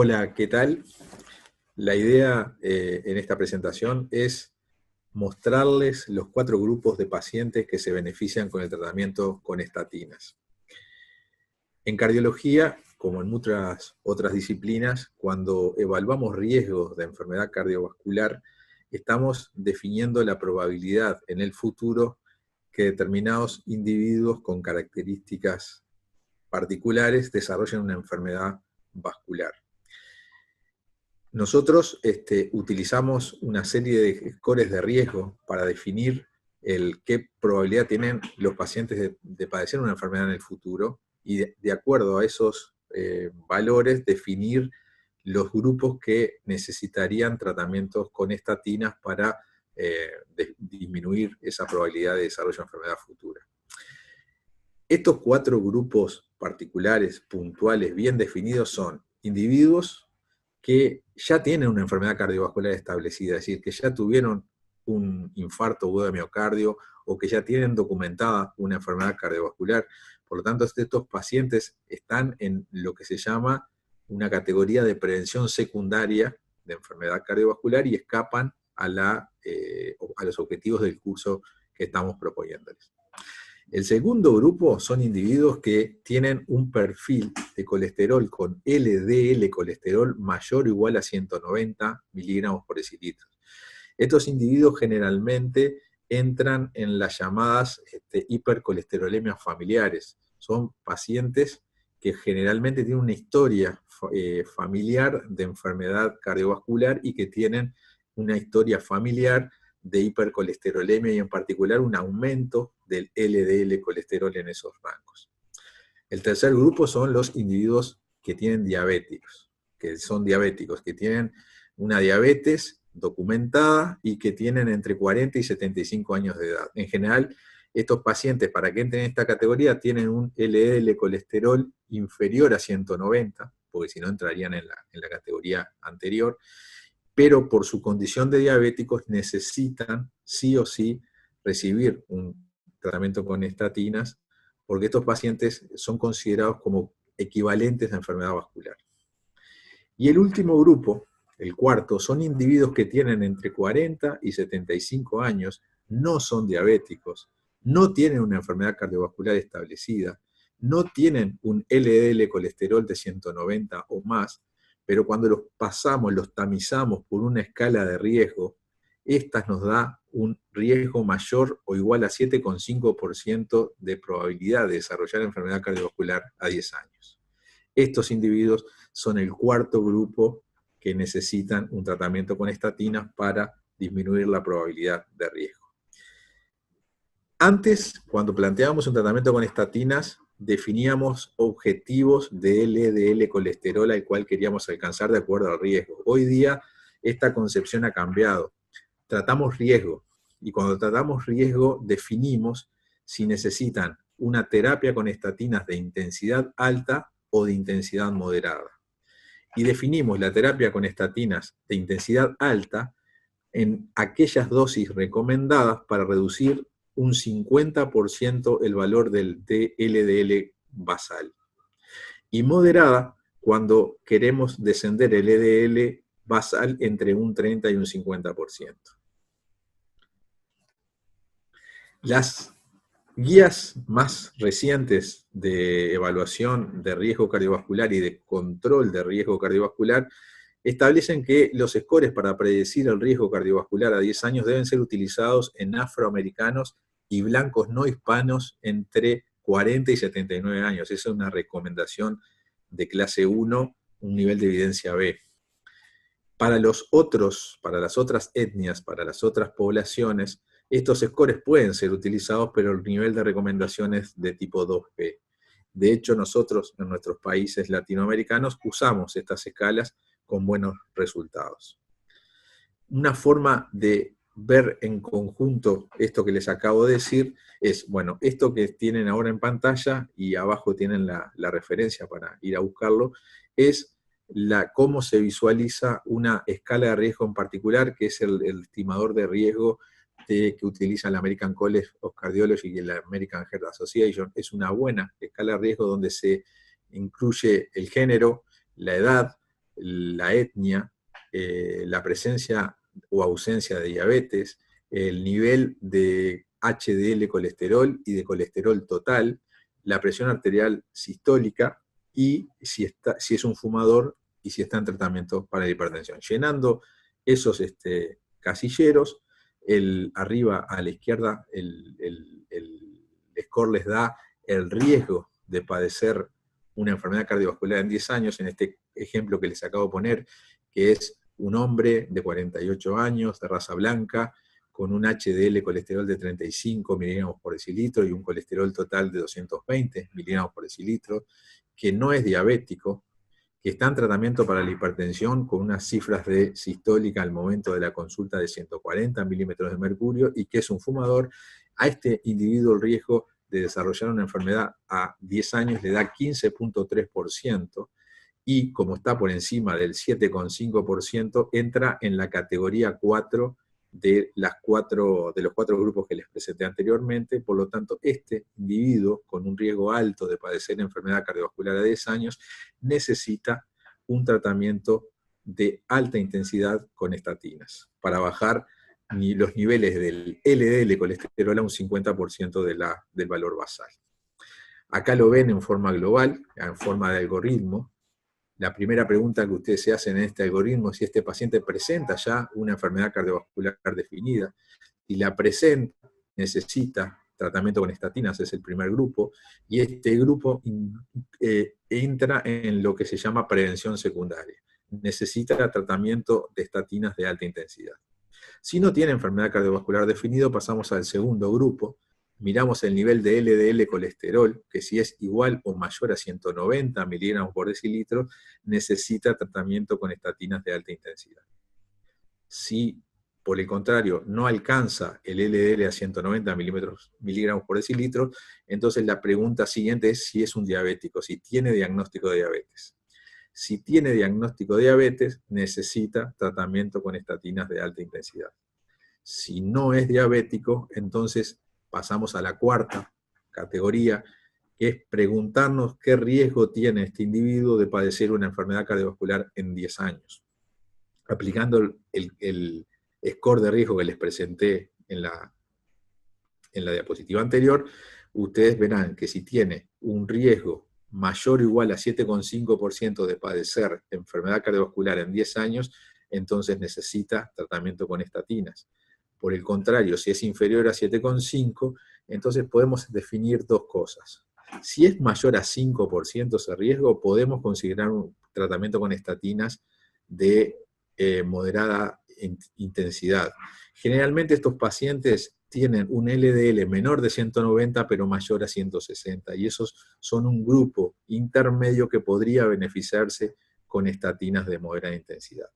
Hola, ¿qué tal? La idea en esta presentación es mostrarles los 4 grupos de pacientes que se benefician con el tratamiento con estatinas. En cardiología, como en muchas otras disciplinas, cuando evaluamos riesgos de enfermedad cardiovascular, estamos definiendo la probabilidad en el futuro que determinados individuos con características particulares desarrollen una enfermedad vascular. Nosotros utilizamos una serie de scores de riesgo para definir qué probabilidad tienen los pacientes de padecer una enfermedad en el futuro y de acuerdo a esos valores definir los grupos que necesitarían tratamientos con estatinas para disminuir esa probabilidad de desarrollo de enfermedad futura. Estos 4 grupos particulares, puntuales, bien definidos son individuos que ya tienen una enfermedad cardiovascular establecida, es decir, que ya tuvieron un infarto agudo de miocardio o que ya tienen documentada una enfermedad cardiovascular. Por lo tanto, estos pacientes están en lo que se llama una categoría de prevención secundaria de enfermedad cardiovascular y escapan a los objetivos del curso que estamos proponiéndoles. El segundo grupo son individuos que tienen un perfil de colesterol con LDL colesterol mayor o igual a 190 miligramos por decilitro. Estos individuos generalmente entran en las llamadas hipercolesterolemias familiares. Son pacientes que generalmente tienen una historia familiar de enfermedad cardiovascular y que tienen una historia familiar de hipercolesterolemia y en particular un aumento del LDL colesterol en esos rangos. El tercer grupo son los individuos que tienen diabéticos, que tienen una diabetes documentada y que tienen entre 40 y 75 años de edad. En general, estos pacientes, para que entren en esta categoría, tienen un LDL colesterol inferior a 190, porque si no entrarían en la categoría anterior, pero por su condición de diabéticos necesitan sí o sí recibir un tratamiento con estatinas, porque estos pacientes son considerados como equivalentes a enfermedad vascular. Y el último grupo, el cuarto, son individuos que tienen entre 40 y 75 años, no son diabéticos, no tienen una enfermedad cardiovascular establecida, no tienen un LDL colesterol de 190 o más, pero cuando los tamizamos por una escala de riesgo, esta nos da un riesgo mayor o igual a 7,5% de probabilidad de desarrollar enfermedad cardiovascular a 10 años. Estos individuos son el cuarto grupo que necesitan un tratamiento con estatinas para disminuir la probabilidad de riesgo. Antes, cuando planteábamos un tratamiento con estatinas, definíamos objetivos de LDL colesterol al cual queríamos alcanzar de acuerdo al riesgo. Hoy día esta concepción ha cambiado. Tratamos riesgo, y cuando tratamos riesgo definimos si necesitan una terapia con estatinas de intensidad alta o de intensidad moderada. Y definimos la terapia con estatinas de intensidad alta en aquellas dosis recomendadas para reducir un 50% el valor del LDL basal. Y moderada cuando queremos descender el LDL basal entre un 30 y un 50%. Las guías más recientes de evaluación de riesgo cardiovascular y de control de riesgo cardiovascular establecen que los scores para predecir el riesgo cardiovascular a 10 años deben ser utilizados en afroamericanos y blancos no hispanos entre 40 y 79 años. Esa es una recomendación de clase 1, un nivel de evidencia B. Para las otras etnias, para las otras poblaciones, estos scores pueden ser utilizados, pero el nivel de recomendación es de tipo 2B. De hecho, nosotros en nuestros países latinoamericanos usamos estas escalas con buenos resultados. Una forma de ver en conjunto esto que les acabo de decir es, bueno, esto que tienen ahora en pantalla, y abajo tienen la referencia para ir a buscarlo, es cómo se visualiza una escala de riesgo en particular, que es el estimador de riesgo que utiliza la American College of Cardiology y la American Heart Association. Es una buena escala de riesgo donde se incluye el género, la edad, la etnia, la presencia o ausencia de diabetes, el nivel de HDL colesterol y de colesterol total, la presión arterial sistólica y si es un fumador y si está en tratamiento para la hipertensión. Llenando esos casilleros, arriba a la izquierda el score les da el riesgo de padecer una enfermedad cardiovascular en 10 años, en este ejemplo que les acabo de poner, que es un hombre de 48 años, de raza blanca, con un HDL colesterol de 35 miligramos por decilitro y un colesterol total de 220 miligramos por decilitro, que no es diabético, que está en tratamiento para la hipertensión con unas cifras de sistólica al momento de la consulta de 140 milímetros de mercurio y que es un fumador. A este individuo el riesgo de desarrollar una enfermedad a 10 años le da 15.3%, y como está por encima del 7,5%, entra en la categoría 4 de los cuatro grupos que les presenté anteriormente. Por lo tanto, este individuo con un riesgo alto de padecer enfermedad cardiovascular a 10 años necesita un tratamiento de alta intensidad con estatinas para bajar los niveles del LDL colesterol a un 50% del valor basal. Acá lo ven en forma global, en forma de algoritmo. La primera pregunta que ustedes se hacen en este algoritmo es si este paciente presenta ya una enfermedad cardiovascular definida. Si la presenta, necesita tratamiento con estatinas, es el primer grupo, y este grupo entra en lo que se llama prevención secundaria. Necesita tratamiento de estatinas de alta intensidad. Si no tiene enfermedad cardiovascular definida, pasamos al segundo grupo. Miramos el nivel de LDL colesterol, que si es igual o mayor a 190 miligramos por decilitro, necesita tratamiento con estatinas de alta intensidad. Si, por el contrario, no alcanza el LDL a 190 miligramos por decilitro, entonces la pregunta siguiente es si es un diabético, si tiene diagnóstico de diabetes. Si tiene diagnóstico de diabetes, necesita tratamiento con estatinas de alta intensidad. Si no es diabético, entonces pasamos a la cuarta categoría, que es preguntarnos qué riesgo tiene este individuo de padecer una enfermedad cardiovascular en 10 años. Aplicando el score de riesgo que les presenté en la diapositiva anterior, ustedes verán que si tiene un riesgo mayor o igual a 7,5% de padecer enfermedad cardiovascular en 10 años, entonces necesita tratamiento con estatinas. Por el contrario, si es inferior a 7,5, entonces podemos definir dos cosas. Si es mayor a 5% ese riesgo, podemos considerar un tratamiento con estatinas de moderada intensidad. Generalmente estos pacientes tienen un LDL menor de 190 pero mayor a 160, y esos son un grupo intermedio que podría beneficiarse con estatinas de moderada intensidad.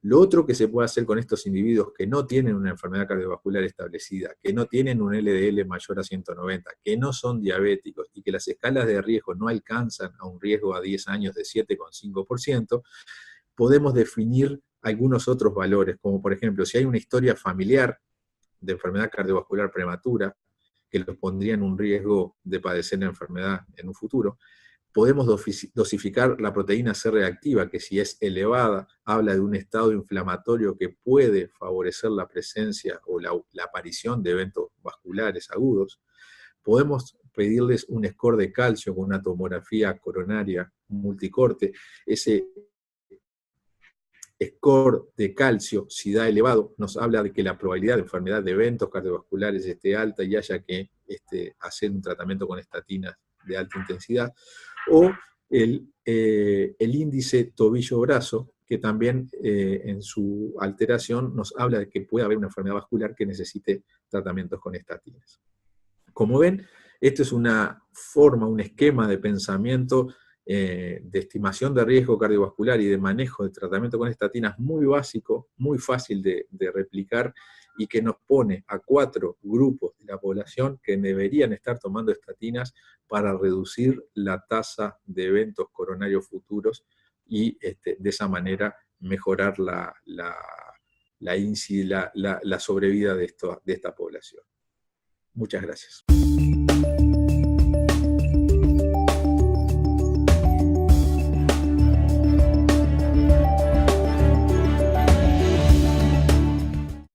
Lo otro que se puede hacer con estos individuos que no tienen una enfermedad cardiovascular establecida, que no tienen un LDL mayor a 190, que no son diabéticos y que las escalas de riesgo no alcanzan a un riesgo a 10 años de 7,5%, podemos definir algunos otros valores, como por ejemplo, si hay una historia familiar de enfermedad cardiovascular prematura, que los pondría en un riesgo de padecer la enfermedad en un futuro. Podemos dosificar la proteína C reactiva, que si es elevada, habla de un estado inflamatorio que puede favorecer la presencia o la aparición de eventos vasculares agudos. Podemos pedirles un score de calcio con una tomografía coronaria multicorte. Ese score de calcio, si da elevado, nos habla de que la probabilidad de enfermedad de eventos cardiovasculares esté alta y haya que hacer un tratamiento con estatinas de alta intensidad. O el índice tobillo-brazo, que también en su alteración nos habla de que puede haber una enfermedad vascular que necesite tratamientos con estatinas. Como ven, esto es una forma, un esquema de pensamiento de estimación de riesgo cardiovascular y de manejo de tratamiento con estatinas muy básico, muy fácil de replicar, y que nos pone a 4 grupos de la población que deberían estar tomando estatinas para reducir la tasa de eventos coronarios futuros y de esa manera mejorar la sobrevida de esta población. Muchas gracias.